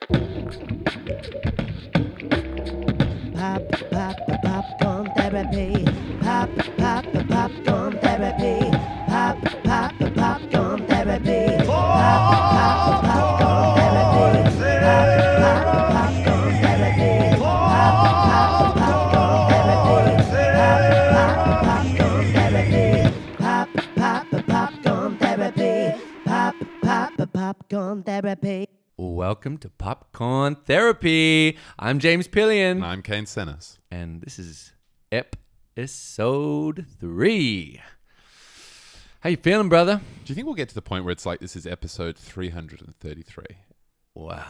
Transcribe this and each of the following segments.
Popcorn therapy. Popcorn therapy. Popcorn therapy. Popcorn therapy. Popcorn therapy. Popcorn therapy. Popcorn therapy. Welcome to Popcorn Therapy. I'm James Pillion. And I'm Kane Senes. And this is episode 3. How you feeling, brother? Do you think we'll get to the point where it's like this is episode 333? Wow.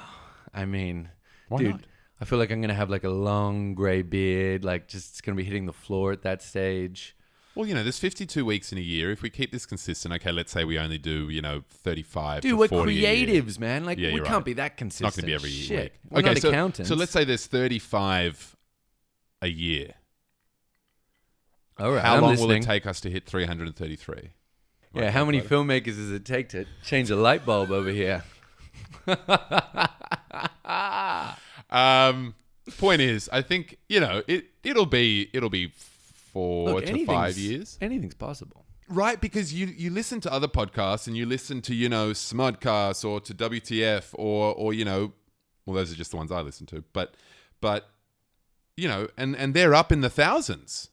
I mean, Why dude, not? I feel like I'm going to have like a long gray beard, like just it's going to be hitting the floor at that stage. Well, you know, there's 52 weeks in a year. If we keep this consistent, okay, let's say we only do, 35 Dude, to we're 40 a year. creatives, man. Like, Yeah, we you're can't right. be that It's consistent. not going to be every Shit. week. We're Okay, not so, accountants. so let's say there's 35 a year. All right, How I'm long listening. will it take us to hit 333? Yeah, how many filmmakers does it take to change a light bulb over here? Point is, I think, it'll be 4 Look, to 5 years. Anything's possible. Right, because you listen to other podcasts and you listen to, Smodcast or to WTF or well, those are just the ones I listen to. But and they're up in the thousands.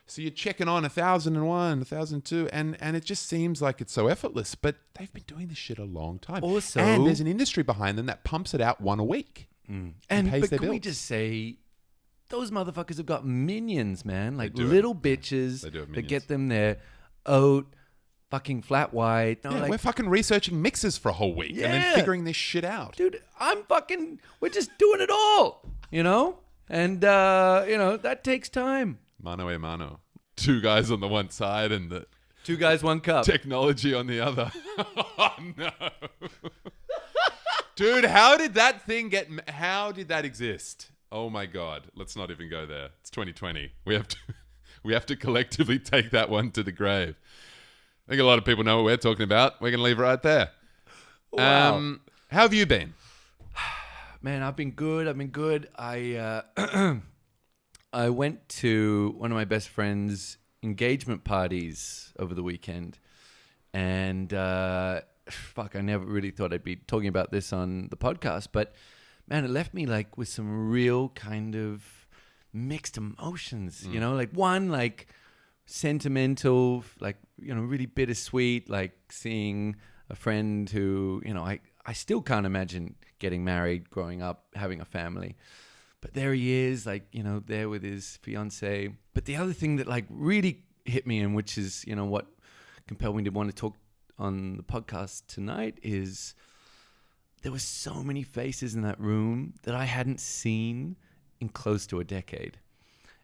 So you're checking on 1,001, 1,002, and it just seems like it's so effortless. But they've been doing this shit a long time. Also- and there's an industry behind them that pumps it out one a week. And pays but their can we bills. just say, those motherfuckers have got minions, man. Like do. little bitches They do have that minions. get them their oat, fucking flat white. No, Yeah, like, we're fucking researching mixes for a whole week and Yeah. then figuring this shit out. dude, we're just doing it all, And, that takes time. Mano a mano. 2 guys on the one side and the 2 guys, 1 cup. technology on the other. Oh, no. Dude, how did that exist? Oh my God. Let's not even go there. It's 2020. We have to collectively take that one to the grave. I think a lot of people know what we're talking about. We're going to leave it right there. Wow. How have you been? Man, I've been good. I went to one of my best friend's engagement parties over the weekend. And, I never really thought I'd be talking about this on the podcast. But, man, it left me, like, with some real kind of mixed emotions, Like, one, like, sentimental, like, really bittersweet, like, seeing a friend who, I still can't imagine getting married, growing up, having a family. But there he is, like, there with his fiance. But the other thing that, like, really hit me, and which is, what compelled me to want to talk on the podcast tonight, is there were so many faces in that room that I hadn't seen in close to a decade.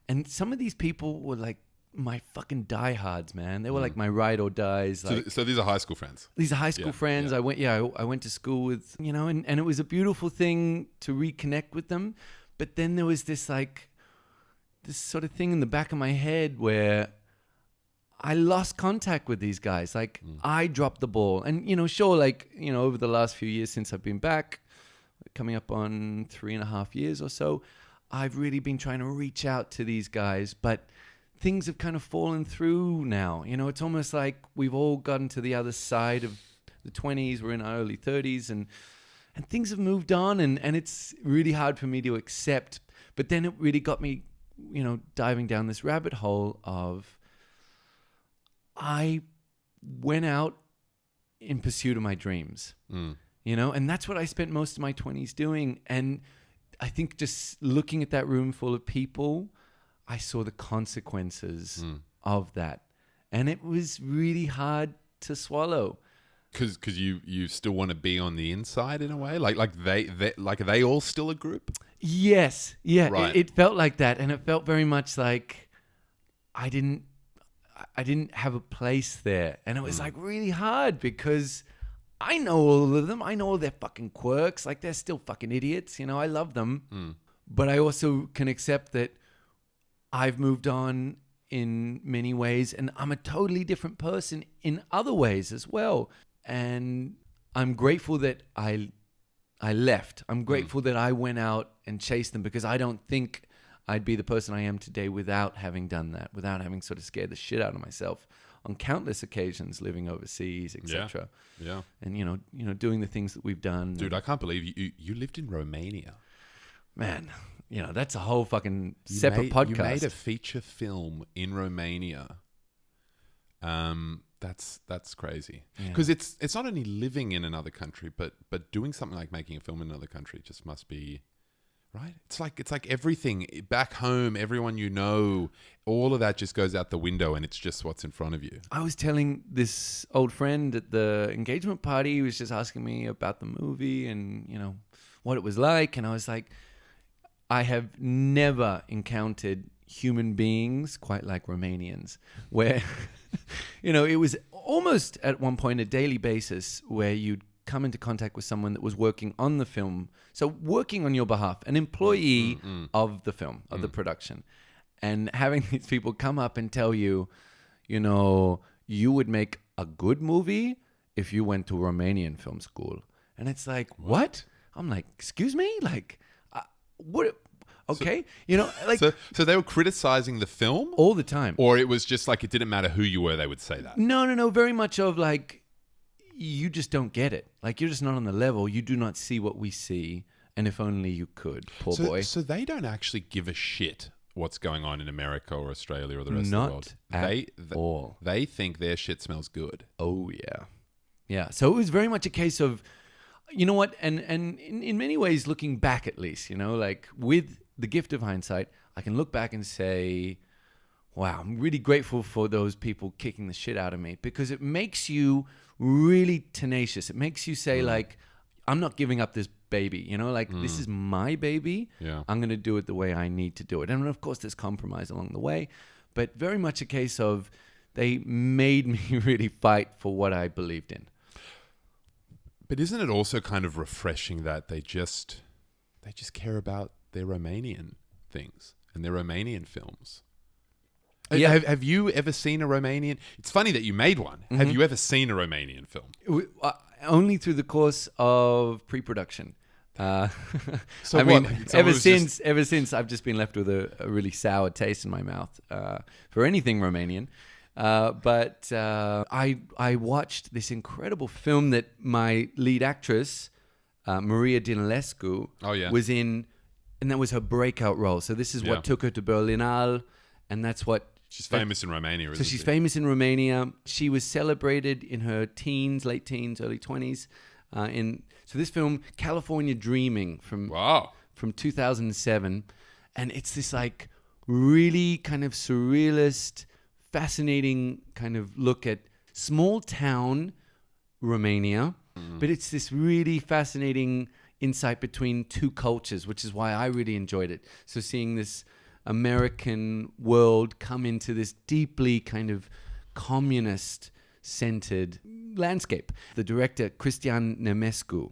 And some of these people were, like, my fucking diehards, man. They were like my ride or dies. Like, So these are high school friends. these are high school friends. yeah. I went to school with, and it was a beautiful thing to reconnect with them. But then there was this sort of thing in the back of my head where I lost contact with these guys. Like, I dropped the ball. And, sure, like, over the last few years since I've been back, coming up on 3.5 years or so, I've really been trying to reach out to these guys. But things have kind of fallen through now. It's almost like we've all gotten to the other side of the 20s. We're in our early 30s and things have moved on and it's really hard for me to accept. But then it really got me, diving down this rabbit hole of I went out in pursuit of my dreams, and that's what I spent most of my 20s doing. And I think just looking at that room full of people, I saw the consequences of that. And it was really hard to swallow. Because you still want to be on the inside in a way, like are they all still a group? Yes, yeah, Right. it felt like that, and it felt very much like I didn't have a place there, and it was like really hard because I know all of them, I know all their fucking quirks, like they're still fucking idiots, I love them, but I also can accept that I've moved on in many ways, and I'm a totally different person in other ways as well. And I'm grateful that I I left. I'm grateful that I went out and chased them, because I don't think I'd be the person I am today without having done that, without having sort of scared the shit out of myself on countless occasions, living overseas, etc. Yeah. And you know, doing the things that we've done. Dude, I can't believe you lived in Romania. Man, you know, that's a whole fucking separate podcast. You made a feature film in Romania. That's crazy. Because it's not only living in another country, but doing something like making a film in another country just must be right. It's like everything back home, everyone you know, all of that just goes out the window, and it's just what's in front of you. I was telling this old friend at the engagement party, he was just asking me about the movie and, you know, what it was like, and I was like, I have never encountered human beings quite like Romanians, where, you know, it was almost at one point a daily basis where you'd come into contact with someone that was working on the film. So working on your behalf, an employee of the film, of the production, and having these people come up and tell you, you know, you would make a good movie if you went to Romanian film school. And it's like, what? I'm like, excuse me? Like, what? Okay. So, you know, like. So they were criticizing the film? All the time. Or it was just like, it didn't matter who you were, they would say that? No. Very much of like, you just don't get it. Like, you're just not on the level. You do not see what we see. And if only you could, poor boy. So they don't actually give a shit what's going on in America or Australia or the rest of the world. Not all. They think their shit smells good. Oh, yeah. Yeah. So it was very much a case of, you know what? And in many ways, looking back at least, you know, like with the gift of hindsight, I can look back and say, wow, I'm really grateful for those people kicking the shit out of me, because it makes you really tenacious. It makes you say, like, I'm not giving up this baby, you know, like this is my baby. Yeah. I'm going to do it the way I need to do it. And of course, there's compromise along the way, but very much a case of they made me really fight for what I believed in. But isn't it also kind of refreshing that they just care about their Romanian things and their Romanian films? Yeah. Have you ever seen a Romanian? It's funny that you made one. Mm-hmm. Have you ever seen a Romanian film? Only through the course of pre-production. So I mean, ever since I've just been left with a really sour taste in my mouth for anything Romanian. But I watched this incredible film that my lead actress, Maria Dinilescu, was in, and that was her breakout role. So this is what took her to Berlinale, and that's what... She's famous in Romania, isn't she? So she's famous in Romania. She was celebrated in her teens, late teens, early 20s. So this film, California Dreaming, from 2007. And it's this like really kind of surrealist, fascinating kind of look at small town Romania. But it's this really fascinating insight between two cultures, which is why I really enjoyed it. So seeing this American world come into this deeply kind of communist-centered landscape. The director, Cristian Nemescu,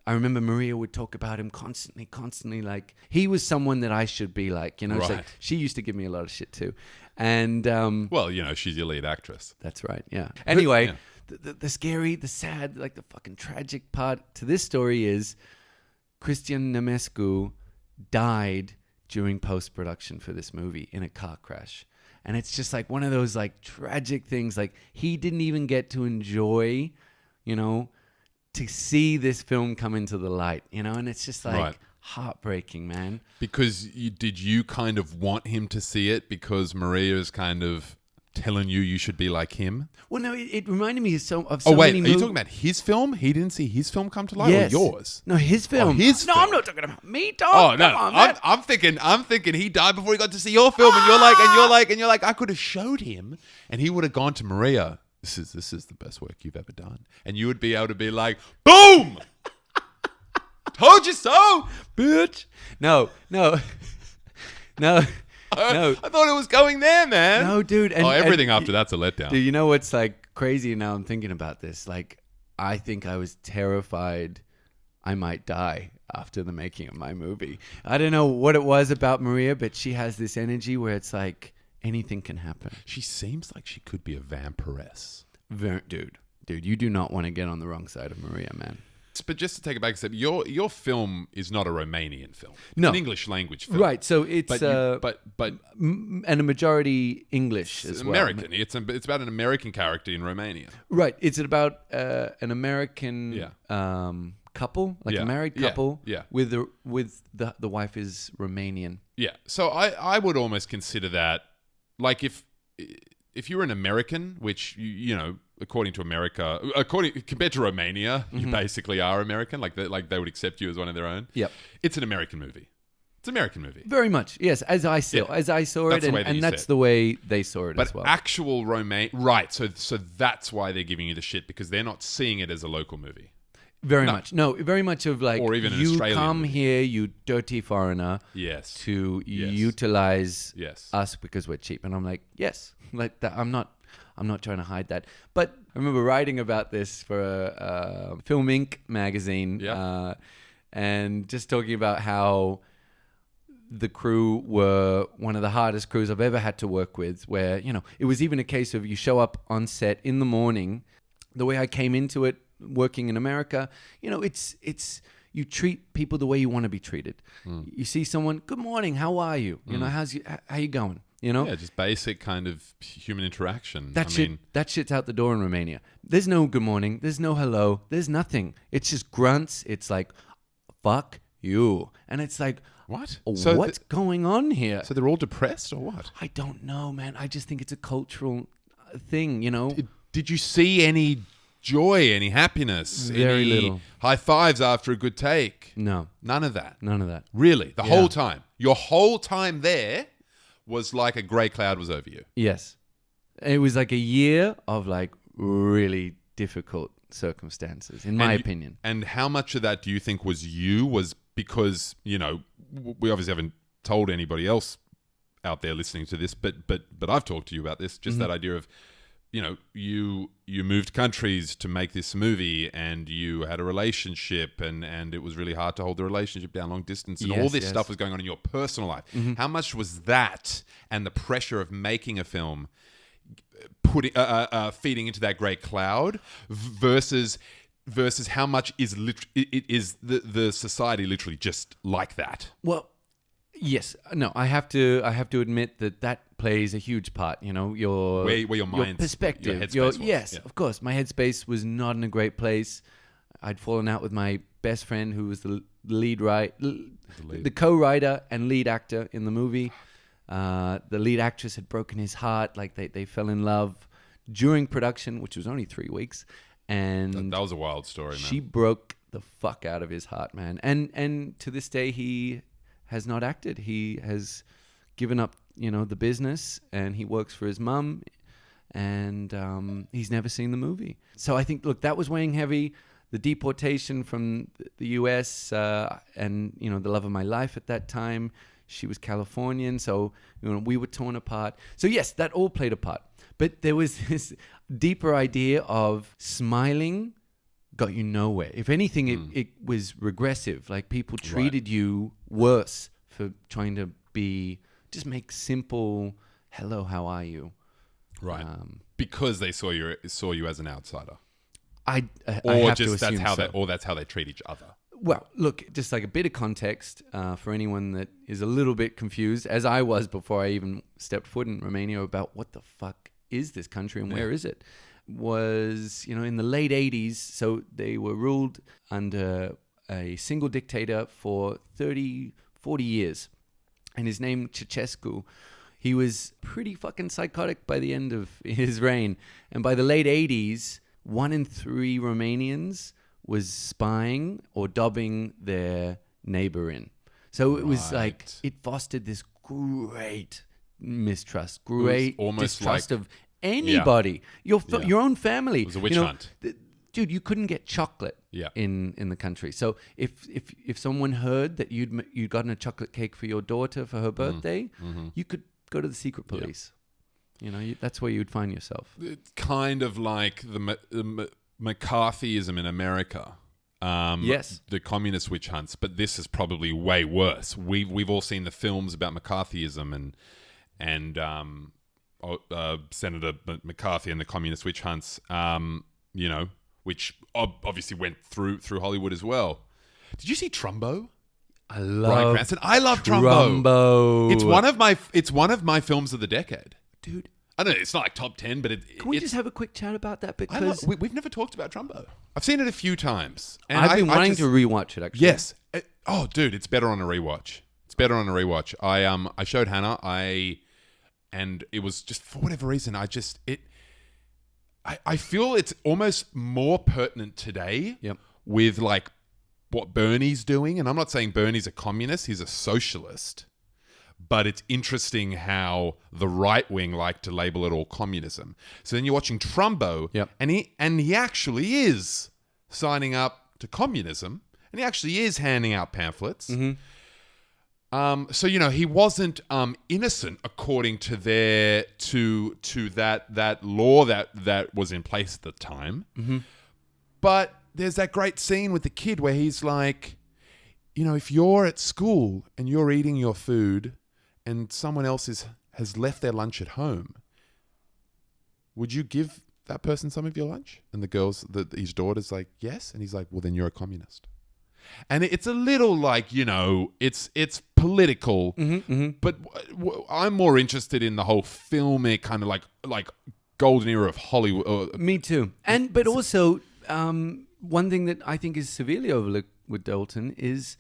I remember Maria would talk about him constantly, like he was someone that I should be like, you know. Right. Like, she used to give me a lot of shit too. And well, you know, she's your lead actress. That's right, yeah. Anyway, the scary, the sad, like the fucking tragic part to this story is Cristian Nemescu died during post-production for this movie in a car crash. And it's just like one of those like tragic things. Like he didn't even get to enjoy, you know, to see this film come into the light, you know, and it's just like heartbreaking, man. Because did you kind of want him to see it because Maria is kind of telling you should be like him? Well, no, it reminded me of so wait, many are you talking about his film? He didn't see his film come to light, yes. or yours? No, his film. His no, film. I'm not talking about me, dog. Oh no, Come on, I'm thinking he died before he got to see your film, and you're like, I could have showed him, and he would have gone to Maria. This is the best work you've ever done, and you would be able to be like, boom, told you so, bitch. No. No, I thought it was going there, man. No, dude. Everything after that's a letdown. Dude, you know what's like crazy now? I'm thinking about this. Like, I think I was terrified I might die after the making of my movie. I don't know what it was about Maria, but she has this energy where it's like anything can happen. She seems like she could be a vampiress. Dude, you do not want to get on the wrong side of Maria, man. just to take it back a step, your film is not a Romanian film. It's No. an English language film. Right, so it's but and a majority English as well. American. It's about an American character in Romania. Right, it's about an American Yeah. couple, like Yeah. a married Yeah. couple, Yeah. with the wife is Romanian. Yeah. So I would almost consider that, like, if you're an American, which you know, according to America, compared to Romania, you basically are American. Like they would accept you as one of their own. Yep. It's an American movie. It's an American movie. Very much, yes. As I saw Yeah. it, That's the way that you that's said. the way they saw it But as well. actual right? So that's why they're giving you the shit, because they're not seeing it as a local movie. Very much of like, Or even an you Australian come movie. here, you dirty foreigner, Yes. to Yes. utilize Yes. us because we're cheap. And I'm like, yes, like that. I'm not trying to hide that. But I remember writing about this for FilmInk Magazine, Yeah. and just talking about how the crew were one of the hardest crews I've ever had to work with, where, you know, it was even a case of you show up on set in the morning. The way I came into it, working in America, you know, it's you treat people the way you want to be treated. You see someone, good morning, how are you? You know, how you going? You know, Yeah, just basic kind of human interaction. that shit's out the door in Romania. There's no good morning. There's no hello. There's nothing. It's just grunts. It's like, fuck you. And it's like, What? what's going on here? So they're all depressed or what? I don't know, man. I just think it's a cultural thing, you know? Did you see any joy, any happiness? Very any little. high fives after a good take? No, None of that. none of that. Really? The Yeah. whole time? Your whole time there was like a grey cloud was over you? Yes. It was like a year of like really difficult circumstances, in my opinion. And how much of that do you think was because, you know, we obviously haven't told anybody else out there listening to this, but I've talked to you about this, just that idea of, you know, you moved countries to make this movie, and you had a relationship, and it was really hard to hold the relationship down long distance, and all this stuff was going on in your personal life. How much was that and the pressure of making a film feeding into that great cloud versus how much is the society literally just like that? Well, yes. No, I have to admit that plays a huge part, you know, Where your mind, perspective, your headspace was. yes, Yeah. of course. My headspace was not in a great place. I'd fallen out with my best friend, who was the co-writer and lead actor in the movie. The lead actress had broken his heart. Like they fell in love during production, which was only 3 weeks, and That was a wild story, man. she broke the fuck out of his heart, man. And to this day, he has not acted. He has given up, you know, the business, and he works for his mum, and he's never seen the movie. So I think, look, that was weighing heavy. The deportation from the U.S. And, you know, the love of my life at that time. She was Californian, so, you know, we were torn apart. So yes, that all played a part. But there was this deeper idea of smiling got you nowhere. If anything, it was regressive. Like, people treated you worse for trying to just make simple hello, how are you? Right. Because they saw you as an outsider. I Or have just to assume that's how they treat each other. Well, look, just like a bit of context for anyone that is a little bit confused, as I was before I even stepped foot in Romania, about what the fuck is this country and where is it, was, you know, in the late 80s. So they were ruled under a single dictator for 30, 40 years. And his name, Ceausescu, he was pretty fucking psychotic by the end of his reign. And by the late 80s, 1 in 3 Romanians was spying or dobbing their neighbor in. So it was like, it fostered this great mistrust, great almost distrust like- of anybody, your own family. It was a witch hunt. Dude, you couldn't get chocolate in the country. So if someone heard that you'd gotten a chocolate cake for your daughter for her birthday, you could go to the secret police. You know, that's where you'd find yourself. It's kind of like the McCarthyism in America. Yes. The communist witch hunts, but this is probably way worse. We've all seen the films about McCarthyism and Senator McCarthy and the communist witch hunts. You know, which obviously went through Hollywood as well. Did you see Trumbo? I love Bryan Cranston. I love Trumbo. Trumbo. It's one of my films of the decade, Dude, I don't know. It's not like top 10, but can we just have a quick chat about that? Because we've never talked about Trumbo. I've seen it a few times. And I've been wanting just- to rewatch it, actually. Yes. Oh, dude, it's better on a rewatch. I showed Hannah. And it was just for whatever reason. I feel it's almost more pertinent today. Yep. With like what Bernie's doing, and I'm not saying Bernie's a communist. He's a socialist. But it's interesting how the right wing like to label it all communism. So then you're watching Trumbo, Yep. and he actually is signing up to communism, and he actually is handing out pamphlets. So he wasn't innocent according to that law that was in place at the time. But there's that great scene with the kid where he's like, if you're at school and you're eating your food and someone else has left their lunch at home, would you give that person some of your lunch? And his daughter's like, yes. And he's like, well, then you're a communist. And it's a little like, it's political, but I'm more interested in the whole filmic kind of like golden era of Hollywood. Me too. But also, one thing that I think is severely overlooked with Dalton is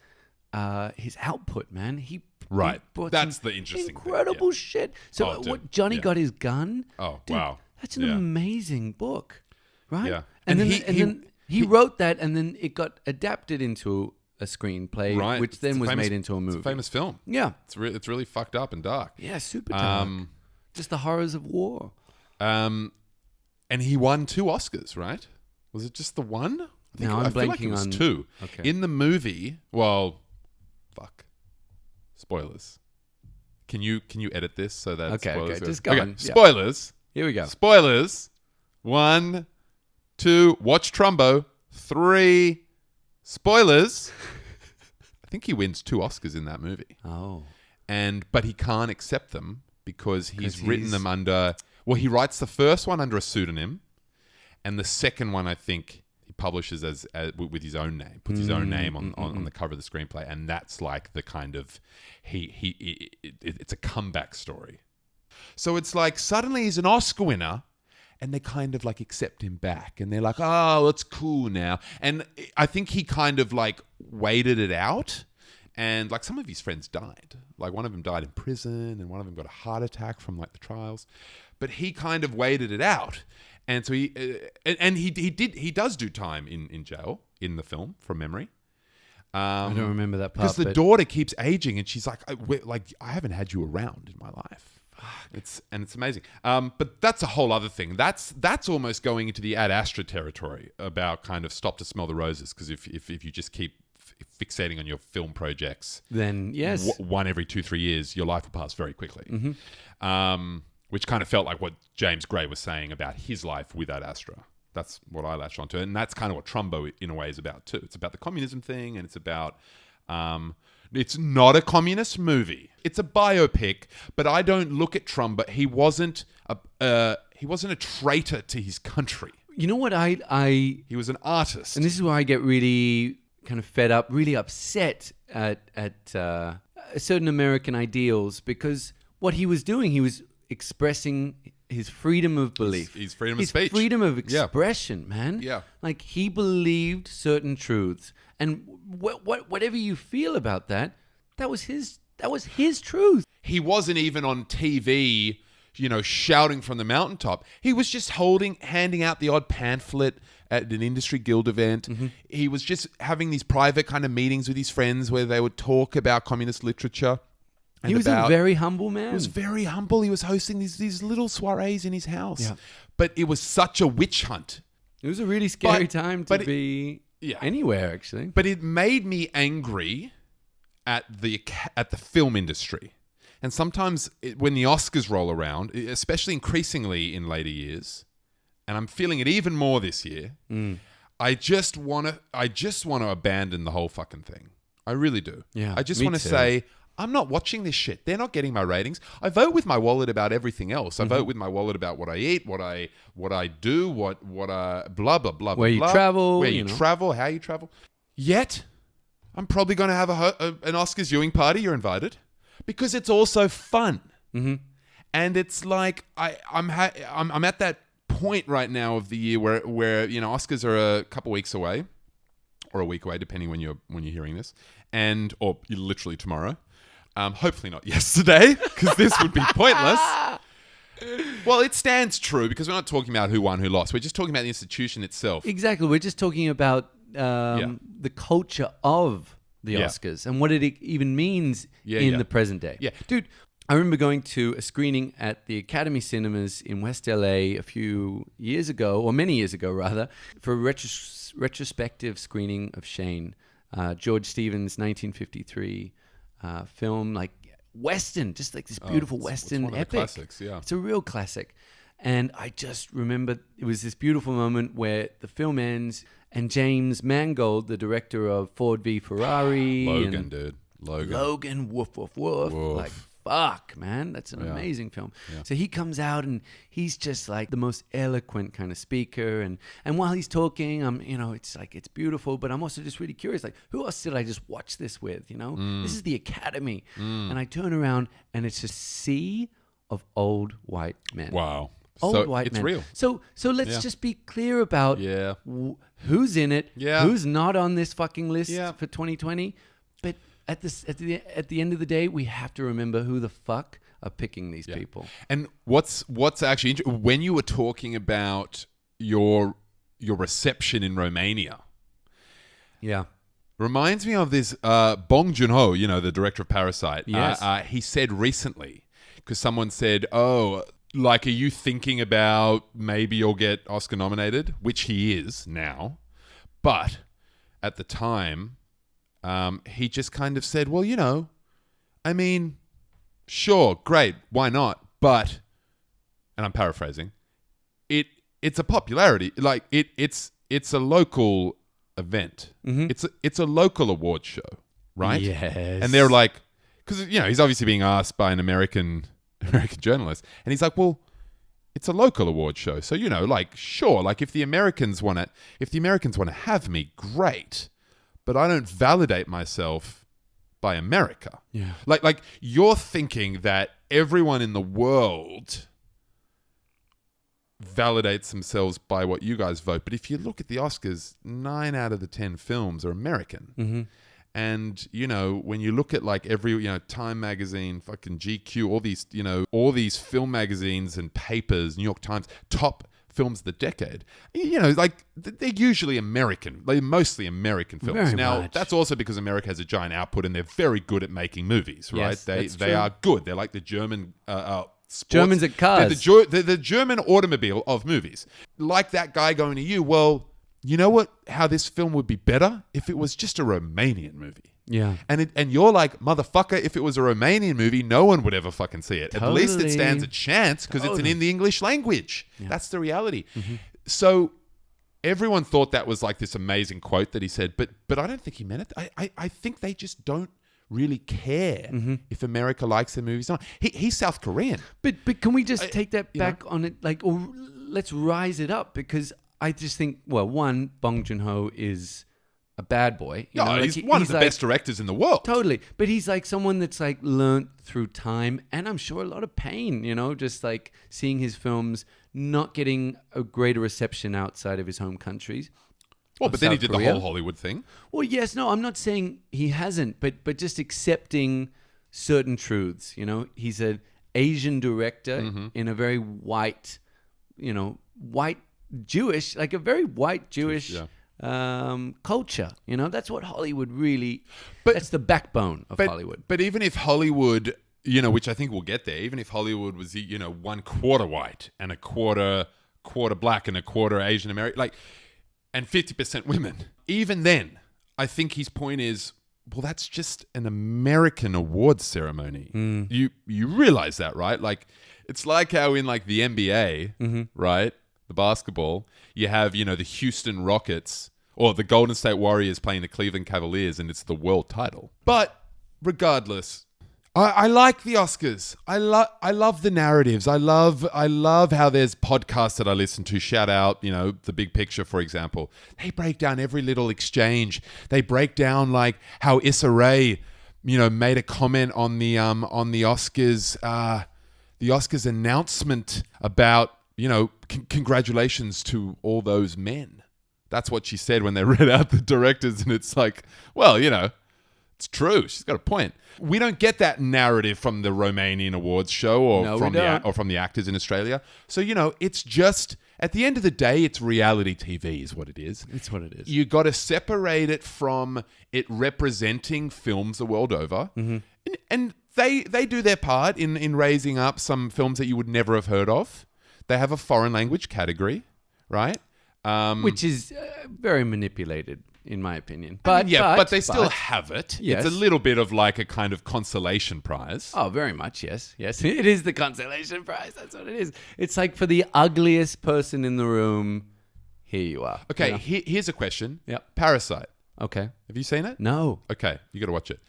his output, man. He brought That's some the interesting incredible thing. shit. So Oh, dude. what Johnny Yeah. got his gun? Oh, Dude, wow. That's an Yeah. amazing book, right? Yeah. And And then he wrote that, and then it got adapted into a screenplay, Right. which then It's a was famous- made into a movie. It's a famous film. Yeah. It's really fucked up and dark. Yeah, super dark. Just the horrors of war. And he won 2 Oscars, right? Was it just the one? I No, I'm I feel like it blanking was on- 2. Okay. In the movie, fuck. Spoilers. Can you edit this so that Okay, spoilers just go on. Yeah. Spoilers. Here we go. Spoilers. 1, 2, watch Trumbo. 3, spoilers. I think he wins 2 Oscars in that movie. Oh. But he can't accept them because he's 'Cause written he's- them under... Well, he writes the first one under a pseudonym, and the second one, I think, he publishes as with his own name, puts his own name on the cover of the screenplay, and that's like the kind of... It's a comeback story. So it's like suddenly he's an Oscar winner, and they kind of like accept him back, and they're like, oh, it's cool now. And I think he kind of like waited it out, and like some of his friends died. Like one of them died in prison, and one of them got a heart attack from like the trials. But he kind of waited it out, and so he does do time in jail in the film from memory. I don't remember that part. Because the daughter keeps aging, and she's like, I haven't had you around in my life. It's amazing. But that's a whole other thing. That's almost going into the Ad Astra territory about kind of stop to smell the roses. Because if you just keep fixating on your film projects, Then, yes. one every 2-3 years, your life will pass very quickly. Which kind of felt like what James Gray was saying about his life with Ad Astra. That's what I latched onto, and that's kind of what Trumbo in a way is about too. It's about the communism thing, and it's about. It's not a communist movie. It's a biopic, but I don't look at Trumbo. He wasn't a traitor to his country. You know what He was an artist. and this is where I get really kind of fed up, really upset at certain American ideals, because what he was doing, he was expressing his freedom of belief. His freedom of speech. freedom of Yeah. expression, man. Yeah. Like he believed certain truths. And whatever you feel about that, that was his truth. He wasn't even on TV, shouting from the mountaintop. He was just handing out the odd pamphlet at an industry guild event. He was just having these private kind of meetings with his friends where they would talk about communist literature. He was a very humble man. He was very humble. He was hosting these little soirees in his house. Yeah. But it was such a witch hunt. It was a really scary But- time to but it- be Yeah. anywhere, actually. But it made me angry at the film industry. And sometimes when the Oscars roll around, especially increasingly in later years, and I'm feeling it even more this year, I just want to abandon the whole fucking thing. I really do. Yeah, I just me want to too. say I'm not watching this shit. They're not getting my ratings. I vote with my wallet about everything else. I vote with my wallet about what I eat, what I do, what I blah blah blah. Where blah, you travel, where you you know. travel, how you travel. Yet, I'm probably going to have an Oscars viewing party. You're invited because it's also fun, and it's like I'm at that point right now of the year where you know Oscars are a couple weeks away. Or a week away, depending when you're hearing this, or literally tomorrow. Hopefully not yesterday, because this would be pointless. Well, it stands true because we're not talking about who won, who lost. We're just talking about the institution itself. Exactly. We're just talking about the culture of the Oscars and what it even means in the present day. Yeah. Dude, I remember going to a screening at the Academy Cinemas in West LA a few years ago, or many years ago rather, for a retrospective screening of Shane, George Stevens' 1953 film, like Western, just like this beautiful Western it's one of epic. the classics, yeah. It's a real classic. And I just remember it was this beautiful moment where the film ends and James Mangold, the director of Ford v Ferrari. Logan, woof, woof, woof. Like, fuck, man. That's an amazing film. Yeah. So he comes out and he's just like the most eloquent kind of speaker. And while he's talking, it's like, it's beautiful, but I'm also just really curious, like, who else did I just watch this with? You know, this is the Academy. And I turn around and it's a sea of old white men. Wow. Old white it's men. Real. So let's just be clear about who's in it, who's not on this fucking list for 2020. But at the end of the day, we have to remember who the fuck are picking these people. And what's actually when you were talking about your reception in Romania, reminds me of this Bong Joon-Ho, you know, the director of Parasite. Yes. He said recently, because someone said, "Oh, like, are you thinking about maybe you'll get Oscar nominated?" Which he is now, but at the time. He just kind of said, well, you know, I mean, sure, great, why not? But, and I'm paraphrasing, it's a popularity, like it's a local event. It's a local award show, right? Yes. And they're like, because, you know, he's obviously being asked by an American journalist, and he's like, well, it's a local award show, so, you know, like, sure, like if the Americans want to have me, great. But I don't validate myself by America. Yeah. Like you're thinking that everyone in the world validates themselves by what you guys vote. But if you look at the Oscars, 9 out of the 10 films are American. And, you know, when you look at like every, you know, Time Magazine, fucking GQ, all these film magazines and papers, New York Times, top films of the decade, you know, like they're usually American. They're mostly American films. Very now, much. that's also because America has a giant output and they're very good at making movies, right? Yes, that's They true. are good. They're like the German sports. Germans at cars. They're the German automobile of movies. Like that guy going to you, well, you know how this film would be better if it was just a Romanian movie. Yeah. And you're like, motherfucker, if it was a Romanian movie, no one would ever fucking see it. At least it stands a chance because it's in the English language. Yeah. That's the reality. So everyone thought that was like this amazing quote that he said, but I don't think he meant it. I think they just don't really care if America likes their movies or not. He's South Korean. But can we just take that back on it? Like, or let's rise it up, because I just think, well, one, Bong Joon-Ho is a bad boy. You know, he's like, one of the like, best directors in the world. Totally. But he's like someone that's like learnt through time, and I'm sure a lot of pain, you know, just like seeing his films not getting a greater reception outside of his home countries. Well, but then South he did Korea. the whole Hollywood thing. Well, yes, no, I'm not saying he hasn't, but just accepting certain truths, you know. He's an Asian director in a very white, you know, white Jewish, like a very white Jewish culture, you know. That's what Hollywood really, that's the backbone of Hollywood. But even if Hollywood, you know, which I think we'll get there, even if Hollywood was, you know, 1/4 white and a quarter black and a quarter Asian American, like, and 50% women, even then, I think his point is, well, that's just an American awards ceremony. You realize that, right? Like, it's like how in like the NBA, right, the basketball, you have, you know, the Houston Rockets or the Golden State Warriors playing the Cleveland Cavaliers, and it's the world title. But regardless, I like the Oscars. I love the narratives. I love how there's podcasts that I listen to. Shout out, The Big Picture, for example. They break down every little exchange. They break down like how Issa Rae, made a comment on the Oscars announcement about, congratulations to all those men. That's what she said when they read out the directors, and it's like, well, it's true. She's got a point. We don't get that narrative from the Romanian awards show or from the actors in Australia. So, it's just, at the end of the day, it's reality TV is what it is. It's what it is. You got to separate it from it representing films the world over. Mm-hmm. And they do their part in raising up some films that you would never have heard of. They have a foreign language category, right? Which is very manipulated, in my opinion. But they still have it. Yes. It's a little bit of like a kind of consolation prize. Oh, very much, yes. Yes, it is the consolation prize. That's what it is. It's like for the ugliest person in the room, here you are. Okay, here's a question. Yep. Parasite. Okay. Have you seen it? No. Okay, you got to watch it.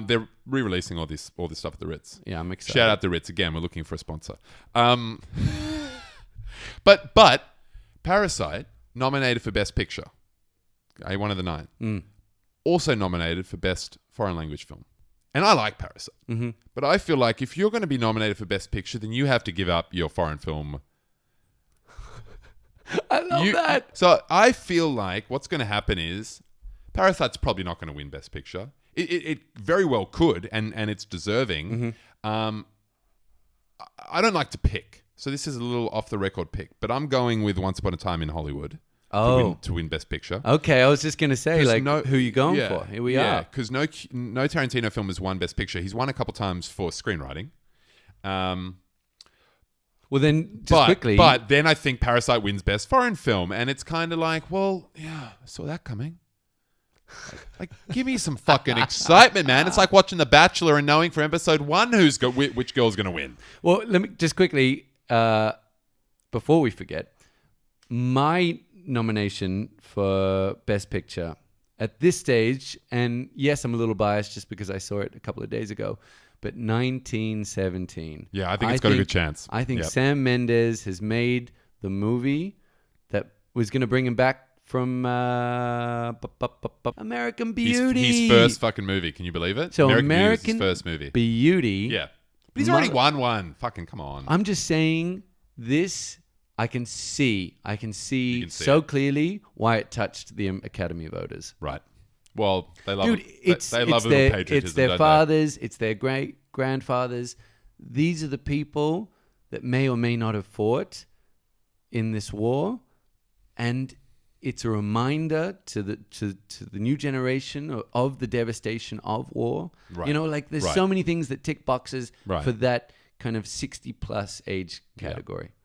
They're re-releasing all this stuff at the Ritz. Yeah, I'm excited. Shout out to Ritz again. We're looking for a sponsor. But Parasite nominated for Best Picture. One of the 9. Also nominated for Best Foreign Language Film. And I like Parasite. Mm-hmm. But I feel like if you're going to be nominated for Best Picture, then you have to give up your foreign film. I love that. So I feel like what's going to happen is Parasite's probably not going to win Best Picture. It very well could, and it's deserving. Mm-hmm. I don't like to pick. So this is a little off-the-record pick. But I'm going with Once Upon a Time in Hollywood. To win Best Picture. Okay, I was just going to say, who are you going for? Here we are. Because no Tarantino film has won Best Picture. He's won a couple times for screenwriting. Well, then, quickly... But then I think Parasite wins Best Foreign Film. And it's kind of like, well, yeah, I saw that coming. Like, give me some fucking excitement, man. It's like watching The Bachelor and knowing for episode 1 which girl's going to win. Well, let me just quickly, before we forget, my nomination for Best Picture at this stage, and yes, I'm a little biased just because I saw it a couple of days ago, but 1917. Yeah, I think it's got a good chance. I think Sam Mendes has made the movie that was going to bring him back from American Beauty. His first fucking movie. Can you believe it? So American Beauty is his first movie. Beauty. Yeah. But he's already won one. Fucking come on. I'm just saying this... I can see so it clearly why it touched the Academy voters. Right. Well, they love Dude, it. They love a little patriotism. It's their fathers. It's their great-grandfathers. These are the people that may or may not have fought in this war. And it's a reminder to the new generation of the devastation of war. Right. There's so many things that tick boxes right. for that kind of 60-plus age category. Yeah.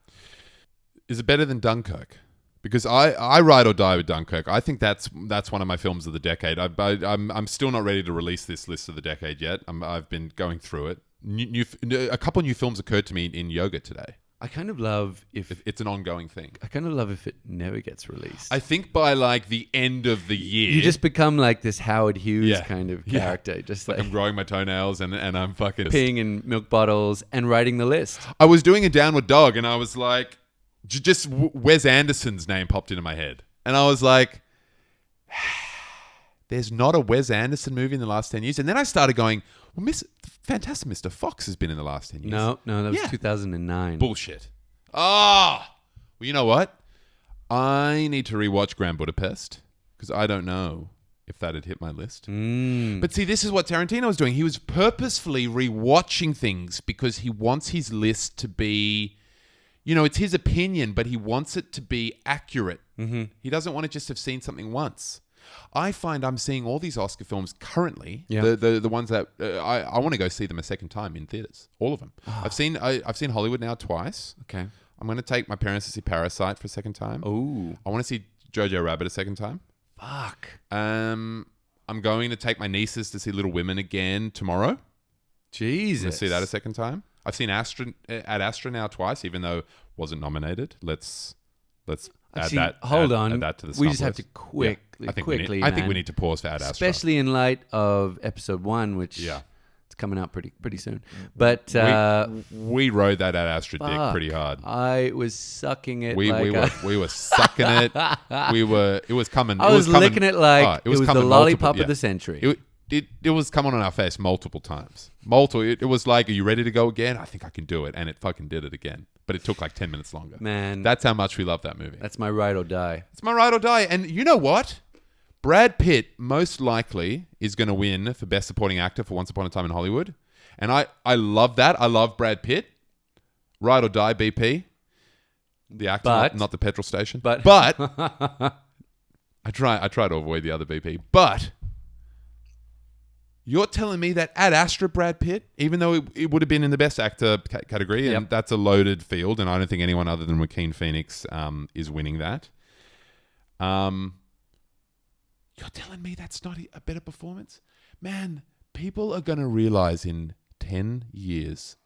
Is it better than Dunkirk? Because I ride or die with Dunkirk. I think that's one of my films of the decade. I'm still not ready to release this list of the decade yet. I've been going through it. A couple new films occurred to me in yoga today. I kind of love if it's an ongoing thing. I kind of love if it never gets released. I think by the end of the year, you just become like this Howard Hughes kind of character. Just like I'm growing my toenails and I'm fucking peeing in milk bottles and writing the list. I was doing a Downward Dog and I was like. Just Wes Anderson's name popped into my head. And I was like, there's not a Wes Anderson movie in the last 10 years. And then I started going, well, Fantastic Mr. Fox has been in the last 10 years. No, that was 2009. Bullshit. Well, you know what? I need to rewatch Grand Budapest because I don't know if that had hit my list. But see, this is what Tarantino was doing. He was purposefully rewatching things because he wants his list to be... it's his opinion, but he wants it to be accurate. Mm-hmm. He doesn't want to just have seen something once. I find I'm seeing all these Oscar films currently, the ones that I want to go see them a second time in theaters, all of them. I've seen Hollywood now twice. Okay. I'm going to take my parents to see Parasite for a second time. Oh. I want to see Jojo Rabbit a second time. Fuck. I'm going to take my nieces to see Little Women again tomorrow. Jesus. I'm going to see that a second time. I've seen Astra now twice, even though it wasn't nominated. Let's add that. Hold on. Add that to the we just list. have to quickly. I think we need to pause for Ad Astra. Especially in light of episode 1, which it's coming out pretty soon. But we rode that at Astra dick fuck, pretty hard. I was sucking it. We were sucking it. It was coming. I was licking it like it was the lollipop of the century. It was coming on our face multiple times. It was like, are you ready to go again? I think I can do it. And it fucking did it again. But it took like 10 minutes longer. Man. That's how much we love that movie. That's my ride or die. It's my ride or die. And you know what? Brad Pitt most likely is going to win for Best Supporting Actor for Once Upon a Time in Hollywood. And I love that. I love Brad Pitt. Ride or die, BP. The actor, not the petrol station. But I try to avoid the other BP. But you're telling me that at Astra, Brad Pitt, even though it would have been in the Best Actor category, and that's a loaded field, and I don't think anyone other than Joaquin Phoenix is winning that. You're telling me that's not a better performance? Man, people are going to realize in 10 years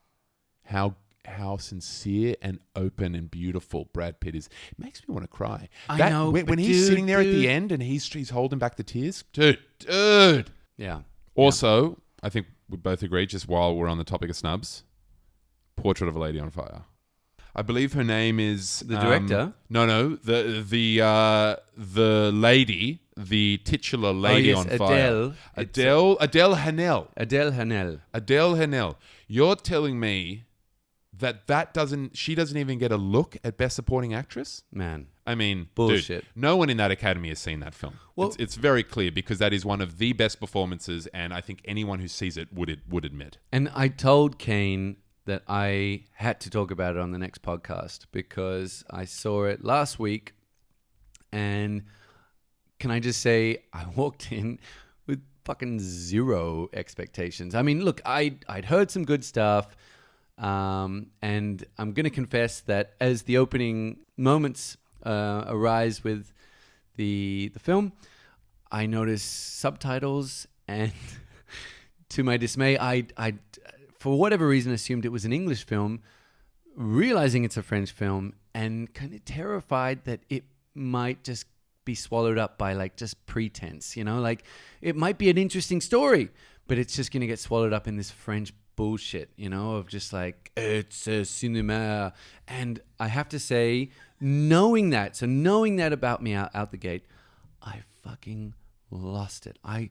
how sincere and open and beautiful Brad Pitt is. It makes me want to cry. I know. When he's sitting there at the end and he's holding back the tears. Dude. Yeah. Also, I think we both agree, just while we're on the topic of snubs, Portrait of a Lady on Fire. I believe her name is the director. No, the lady, the titular lady on fire. Adele Haenel. Adele Haenel. You're telling me that she doesn't even get a look at Best Supporting Actress? Man. I mean, bullshit. Dude, no one in that academy has seen that film. Well, it's very clear because that is one of the best performances, and I think anyone who sees it would admit. And I told Kane that I had to talk about it on the next podcast because I saw it last week, and can I just say I walked in with fucking zero expectations. I mean, look, I'd heard some good stuff, and I'm going to confess that as the opening moments arise with the film, I noticed subtitles, and to my dismay, I for whatever reason assumed it was an English film, realizing it's a French film, and kind of terrified that it might just be swallowed up by like just pretense, like it might be an interesting story, but it's just going to get swallowed up in this French bullshit, of just like, it's a cinéma. And I have to say, knowing that about me out the gate, I fucking lost it. I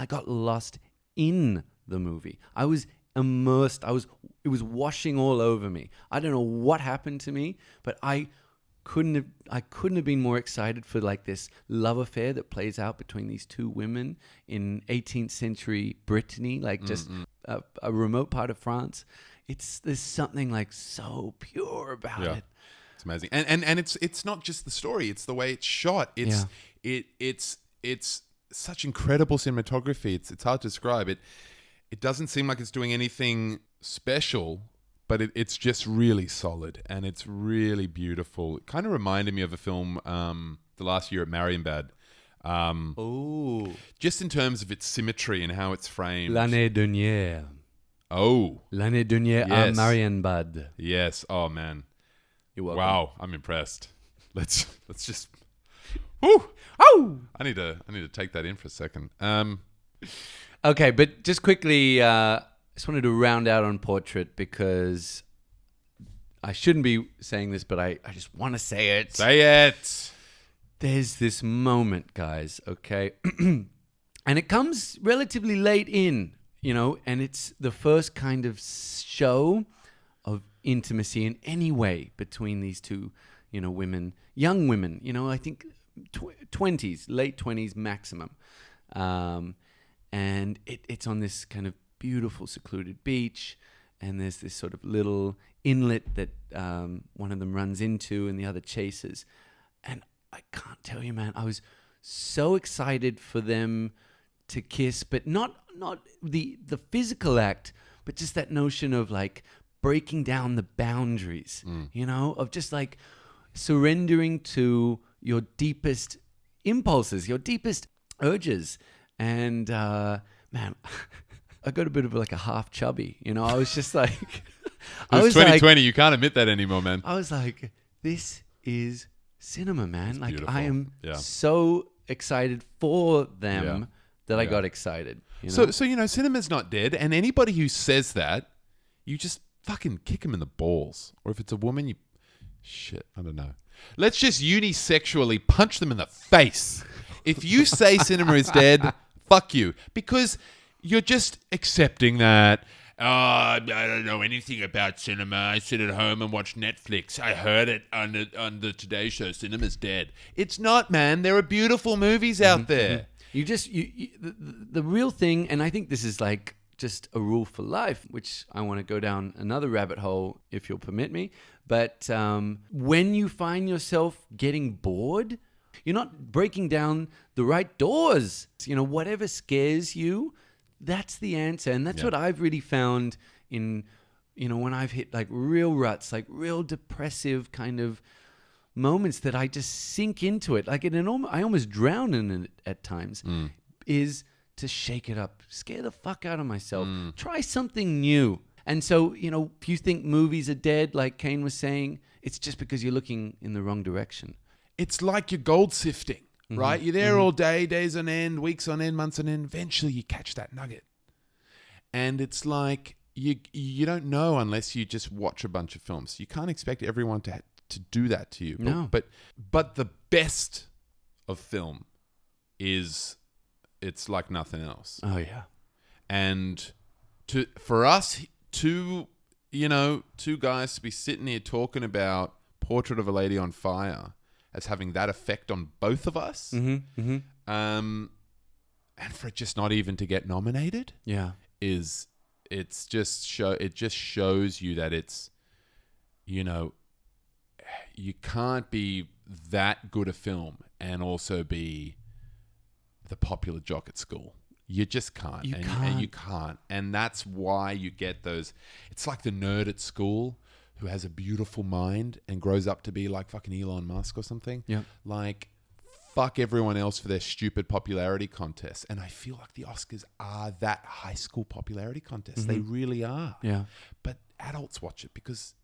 got lost in the movie. I was immersed. It was washing all over me. I don't know what happened to me, but I couldn't have been more excited for like this love affair that plays out between these two women in 18th century Brittany, like just a remote part of France. There's something like so pure about it. It's amazing. And it's not just the story, it's the way it's shot. It's such incredible cinematography. It's hard to describe. It doesn't seem like it's doing anything special, but it's just really solid and it's really beautiful. It kind of reminded me of a film the last year at Marienbad. Just in terms of its symmetry and how it's framed. L'année dernière. L'année dernière à Marienbad. Yes. Oh man. You're welcome. Wow, I'm impressed. Let's just. Woo! Oh! I need to take that in for a second. Okay, but just quickly, I just wanted to round out on Portrait because I shouldn't be saying this, but I just want to say it. Say it. There's this moment, guys, okay? And it comes relatively late in, and it's the first kind of show of intimacy in any way between these two, women, young women, I think 20s, late 20s maximum. And it's on this kind of beautiful secluded beach, and there's this sort of little inlet that one of them runs into and the other chases. And I can't tell you, man, I was so excited for them to kiss, but not the physical act, but just that notion of like breaking down the boundaries, of just like surrendering to your deepest impulses, your deepest urges. And man, I got a bit of like a half chubby, I was just like, I was 2020. You can't admit that anymore, man. I was like, this is cinema, man. It's like beautiful. I am so excited for them that I Yeah. got excited. You know? So cinema's not dead, and anybody who says that, you just fucking kick them in the balls. Or if it's a woman, I don't know. Let's just unisexually punch them in the face. If you say cinema is dead, fuck you, because you're just accepting that. Oh, I don't know anything about cinema. I sit at home and watch Netflix. I heard it on the Today Show. Cinema's dead. It's not, man. There are beautiful movies out there. The real thing, and I think this is like just a rule for life, which I want to go down another rabbit hole if you'll permit me. But when you find yourself getting bored, you're not breaking down the right doors. Whatever scares you, that's the answer. And that's what I've really found in, when I've hit like real ruts, like real depressive kind of moments that I just sink into it. Like I almost drown in it at times, is to shake it up, scare the fuck out of myself, try something new. And so, if you think movies are dead, like Kane was saying, it's just because you're looking in the wrong direction. It's like you're gold sifting, right? You're there all day, days on end, weeks on end, months on end. Eventually you catch that nugget. And it's like you don't know unless you just watch a bunch of films. You can't expect everyone to do that to you. No. But the best of film is it's like nothing else. Oh, yeah. And for us two guys to be sitting here talking about Portrait of a Lady on Fire as having that effect on both of us, and for it just not even to get nominated, it just shows you that it's, you can't be that good a film and also be the popular jock at school. You just can't. And you can't. And that's why you get those. It's like the nerd at school who has a beautiful mind and grows up to be like fucking Elon Musk or something. Yeah. Like, fuck everyone else for their stupid popularity contests. And I feel like the Oscars are that high school popularity contest. They really are. Yeah. But adults watch it because,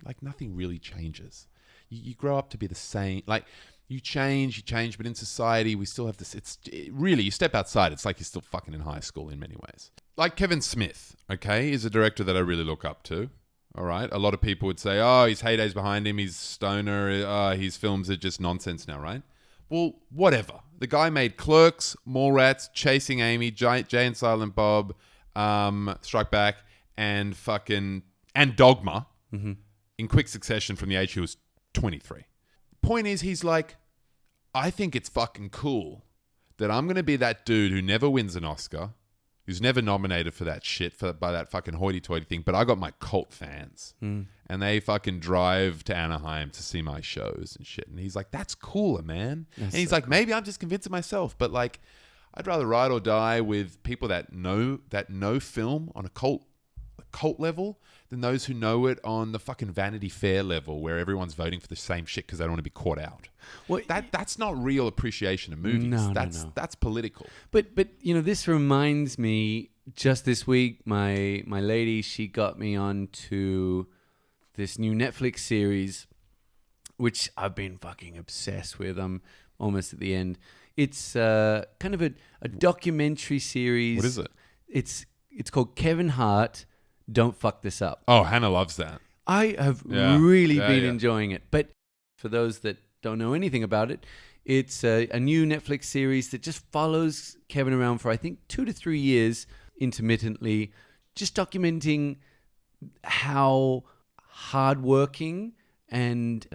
like nothing really changes. You grow up to be the same. Like, you change, but in society, we still have this. Really, you step outside, it's like you're still fucking in high school in many ways. Like Kevin Smith, okay, is a director that I really look up to. All right. A lot of people would say, oh, his heydays behind him, he's stoner, his films are just nonsense now, right? Well, whatever. The guy made Clerks, Mallrats, Chasing Amy, Jay and Silent Bob, Strike Back, and Dogma in quick succession from the age he was 23. Point is, he's like, I think it's fucking cool that I'm going to be that dude who never wins an Oscar, who's never nominated for that shit by that fucking hoity-toity thing, but I got my cult fans. And they fucking drive to Anaheim to see my shows and shit. And he's like, that's cooler, man. And he's like, maybe I'm just convincing myself, but like, I'd rather ride or die with people that know film on a cult level than those who know it on the fucking Vanity Fair level where everyone's voting for the same shit because they don't want to be caught out. Well, that's not real appreciation of movies. No. That's political. But this reminds me, just this week, my lady, she got me onto this new Netflix series, which I've been fucking obsessed with. I'm almost at the end. It's kind of a documentary series. What is it? It's called Kevin Hart, Don't Fuck This Up. Oh, Hannah loves that. I have really been enjoying it. But for those that don't know anything about it, it's a new Netflix series that just follows Kevin around for, I think, 2 to 3 years intermittently, just documenting how hardworking and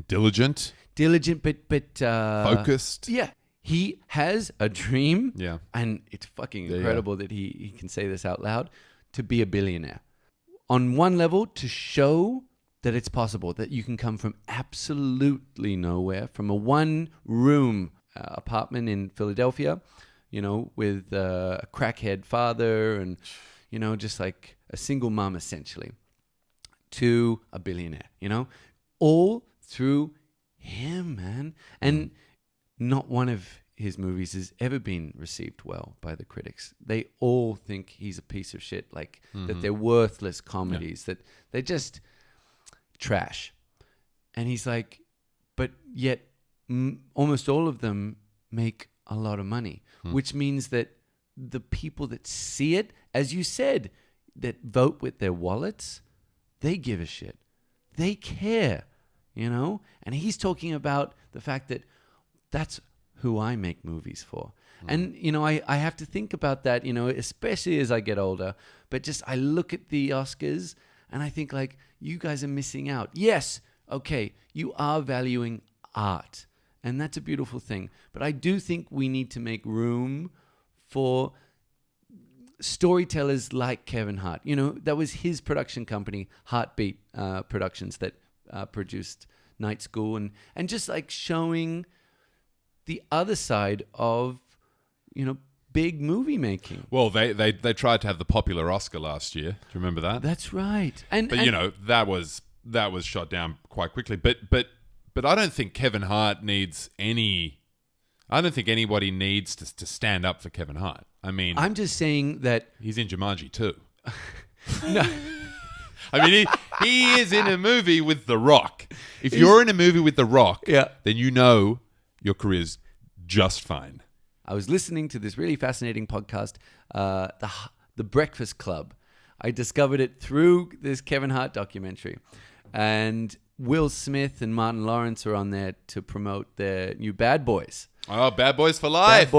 diligent, but focused. Yeah. He has a dream. Yeah. And it's fucking incredible that he can say this out loud, to be a billionaire. On one level, to show that it's possible, that you can come from absolutely nowhere, from a one-room apartment in Philadelphia, with a crackhead father and, just like a single mom, essentially, to a billionaire, all through him, man. And not one of his movies has ever been received well by the critics. They all think he's a piece of shit, like that they're worthless comedies, that they're just trash. And he's like, but yet almost all of them make a lot of money, which means that the people that see it, as you said, that vote with their wallets, they give a shit. They care, you know? And he's talking about the fact that that's who I make movies for. And, you know, I have to think about that, you know, especially as I get older. But just I look at the Oscars and I think, like, you guys are missing out. Yes, okay, you are valuing art. And that's a beautiful thing. But I do think we need to make room for storytellers like Kevin Hart. You know, that was his production company, Heartbeat Productions, that produced Night School. And just, like, showing the other side of, you know, big movie making. Well, they tried to have the popular Oscar last year. Do you remember that? That's right. But you know, that was shot down quite quickly. But I don't think Kevin Hart needs any. I don't think anybody needs to stand up for Kevin Hart. I mean, I'm just saying that he's in Jumanji too. no, I mean, he is in a movie with The Rock. If you're in a movie with The Rock, Yeah. then you know your career's just fine. I was listening to this really fascinating podcast, the Breakfast Club. I discovered it through this Kevin Hart documentary, and Will Smith and Martin Lawrence are on there to promote their new Bad Boys. Oh, Bad Boys for Life.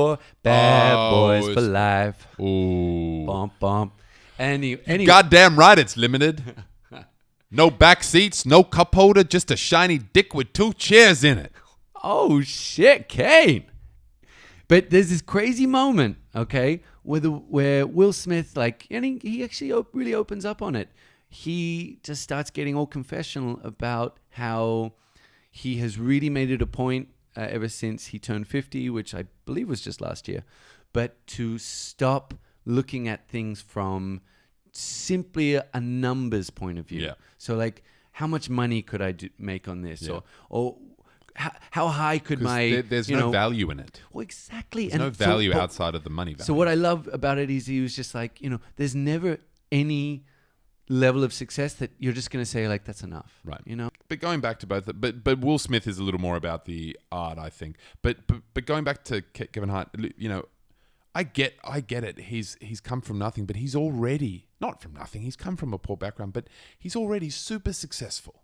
Bad Boys for life. Ooh. Bump, bump. Anyway, Goddamn right it's limited. No back seats, no cup holder, just a shiny dick with 2 chairs in it. oh shit, Kane. But there's this crazy moment, okay, where Will Smith, like, and he actually really opens up on it. He just starts getting all confessional about how he has really made it a point ever since he turned 50, which I believe was just last year, but to stop looking at things from simply a numbers point of view. Yeah. So, like, how much money could I make on this? Yeah. Or how high could my... There's no value in it. Well, exactly. There's no value outside of the money value. So what I love about it is he was just like, you know, there's never any level of success that you're just going to say, like, that's enough. Right. You know? But going back to both, but Will Smith is a little more about the art, I think. But going back to Kevin Hart, you know, I get it. He's come from nothing, but he's already not from nothing. He's come from a poor background, but he's already super successful.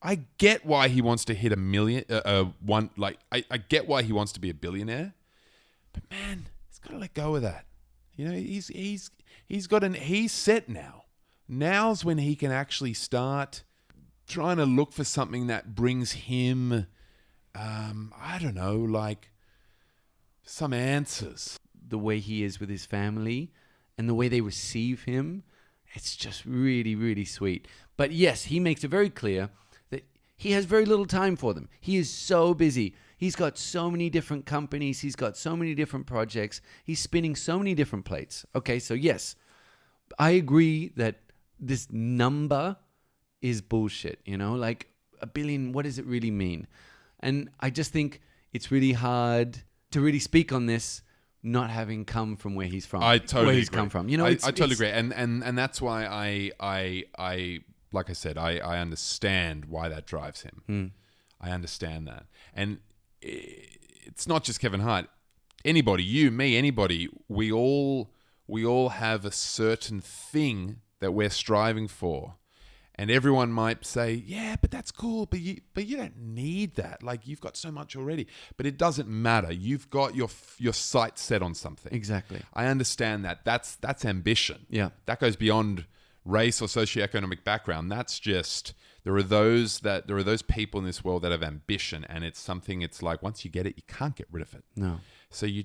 I get why he wants to hit a million. I get why he wants to be a billionaire, but man, he's got to let go of that. You know, he's set now. Now's when he can actually start trying to look for something that brings him, I don't know, like some answers. The way he is with his family and the way they receive him, it's just really, really sweet. But yes, he makes it very clear that he has very little time for them. He is so busy. He's got so many different companies. He's got so many different projects. He's spinning so many different plates. Okay, so yes, I agree that this number is bullshit, you know? Like, a billion, what does it really mean? And I just think it's really hard to really speak on this not having come from where he's from. I totally where he's agree. come from. You know, I totally agree. And that's why I like I said, I understand why that drives him. I understand that. And it's not just Kevin Hart. Anybody, you, me, anybody, we all have a certain thing that we're striving for. And everyone might say, yeah, but that's cool, but you don't need that. Like, you've got so much already. But it doesn't matter. You've got your sights set on something. Exactly. I understand that. That's ambition. Yeah. That goes beyond race or socioeconomic background. That's just, there are those people in this world that have ambition, and it's something, it's like, once you get it, you can't get rid of it. No. So you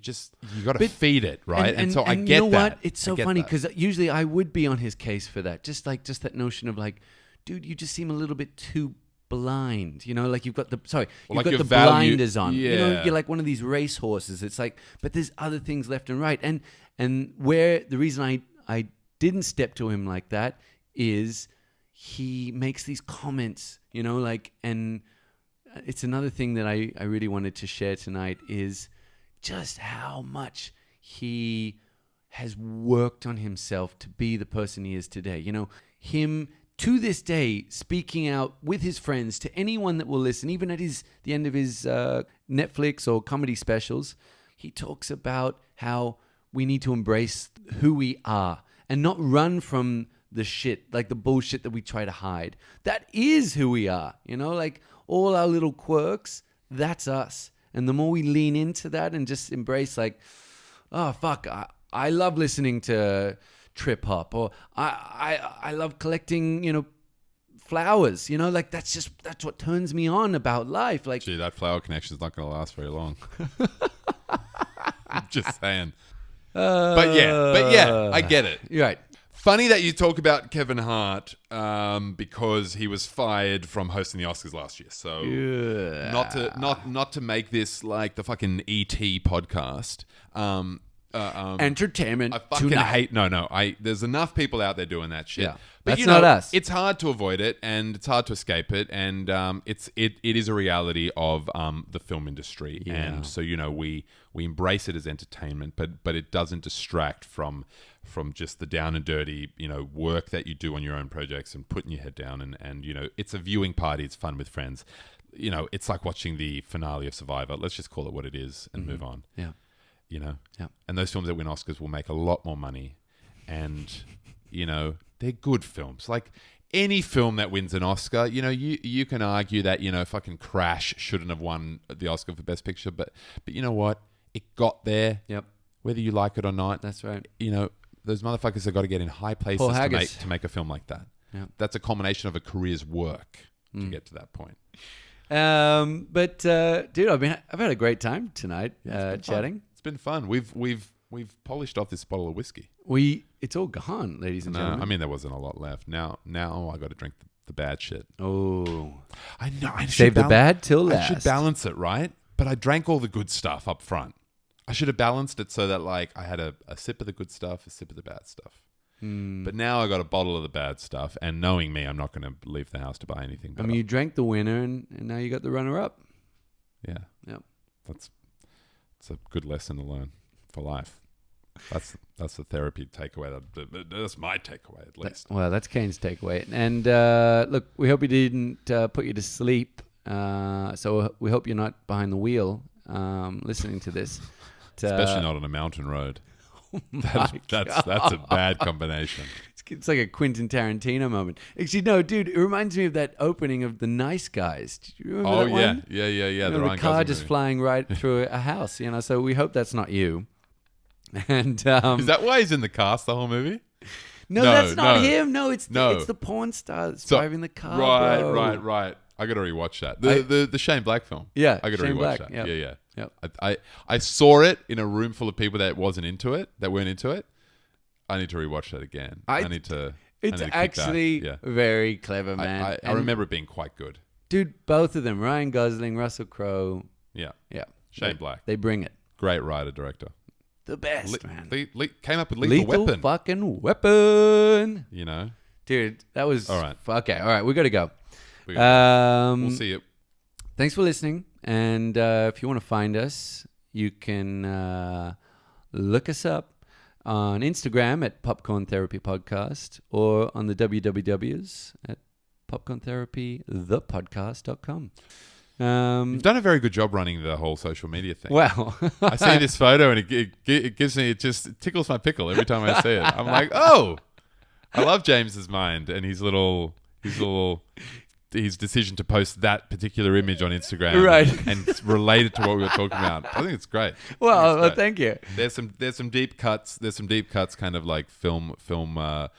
got to feed it, right? And so I get that. You know what? It's so funny that. because usually I would be on his case for that. Just that notion of, like, dude, you just seem a little bit too blind. You know, like you've got the blinders on. Yeah. You know, you're like one of these race horses. It's like, but there's other things left and right. And where the reason I didn't step to him like that is he makes these comments, you know, like, and it's another thing that I really wanted to share tonight is just how much he has worked on himself to be the person he is today. You know, him to this day speaking out with his friends to anyone that will listen, even at the end of his Netflix or comedy specials, he talks about how we need to embrace who we are and not run from the shit, like the bullshit that we try to hide. That is who we are, like all our little quirks, that's us. And the more we lean into that and just embrace like, oh, fuck, I love listening to trip hop, or I love collecting, flowers, like that's what turns me on about life. Like, gee, that flower connection is not going to last very long. I'm just saying. But yeah, I get it. You're right. Funny that you talk about Kevin Hart because he was fired from hosting the Oscars last year. So not to make this like the fucking ET podcast. Entertainment. I fucking tonight. hate. No. There's enough people out there doing that shit. Yeah. But That's not us. It's hard to avoid it, and it's hard to escape it, and it is a reality of the film industry, and so we embrace it as entertainment, but it doesn't distract from just the down and dirty work that you do on your own projects and putting your head down, and it's a viewing party. It's fun with friends. It's like watching the finale of Survivor. Let's just call it what it is and move on. Yeah. Yeah. And those films that win Oscars will make a lot more money, and they're good films. Like any film that wins an Oscar, you can argue that fucking Crash shouldn't have won the Oscar for Best Picture, but you know what, it got there. Yep. Whether you like it or not. That's right. Those motherfuckers have got to get in high places to make a film like that. Yep. That's a culmination of a career's work to get to that point. But dude, I've had a great time tonight chatting. It's been fun. We've polished off this bottle of whiskey. It's all gone, ladies and gentlemen. I mean, there wasn't a lot left. Now I got to drink the bad shit. Oh, I know. I save the bad till last. I should balance it, right? But I drank all the good stuff up front. I should have balanced it so that like I had a sip of the good stuff, a sip of the bad stuff. But now I got a bottle of the bad stuff, and knowing me, I'm not going to leave the house to buy anything better. I mean, you drank the winner, and now you got the runner-up. Yeah. Yep. It's a good lesson to learn for life. That's the therapy takeaway. That's my takeaway, at least. Well, that's Kane's takeaway. And look, we hope we didn't put you to sleep. So we hope you're not behind the wheel listening to this. Especially not on a mountain road. That's a bad combination. It's like a Quentin Tarantino moment. Actually, no, dude, it reminds me of that opening of The Nice Guys. Do you remember that one? Yeah. The car just flying right through a house, so we hope that's not you. And is that why he's in the cast the whole movie? No, that's not him. No, it's the porn star that's driving the car. Right. I got to rewatch that. The Shane Black film. Yeah, I got to rewatch that. Yep. Yeah. Yep. I saw it in a room full of people that weren't into it. I need to rewatch that again. It's actually very clever, man. I remember it being quite good. Dude, both of them, Ryan Gosling, Russell Crowe. Yeah. Shane Black. They bring it. Great writer, director. The best, man. Came up with Lethal Weapon. Fucking weapon. Dude, that was... All right. Okay, all right. We got to go. We'll see you. Thanks for listening. And if you want to find us, you can look us up on Instagram at Popcorn Therapy Podcast or on the wwws at popcorntherapythepodcast.com. You've done a very good job running the whole social media thing. Well, I see this photo and it just tickles my pickle every time I see it. I'm like, oh, I love James's mind and his decision to post that particular image on Instagram, right? And it's related to what we were talking about. I think it's great. Well, thank you. There's some deep cuts. There's some deep cuts, kind of like film pop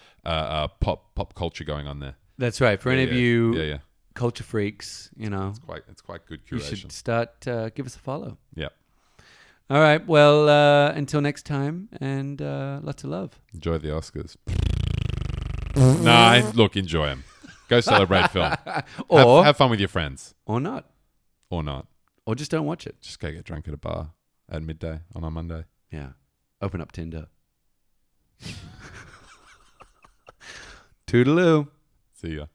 culture going on there. That's right. For any of you culture freaks, it's quite good curation. You should start give us a follow. Yeah. All right. Well, until next time, and lots of love. Enjoy the Oscars. Look, enjoy them. Go celebrate film. Or have fun with your friends. Or not. Or just don't watch it. Just go get drunk at a bar at midday on a Monday. Yeah. Open up Tinder. Toodaloo. See ya.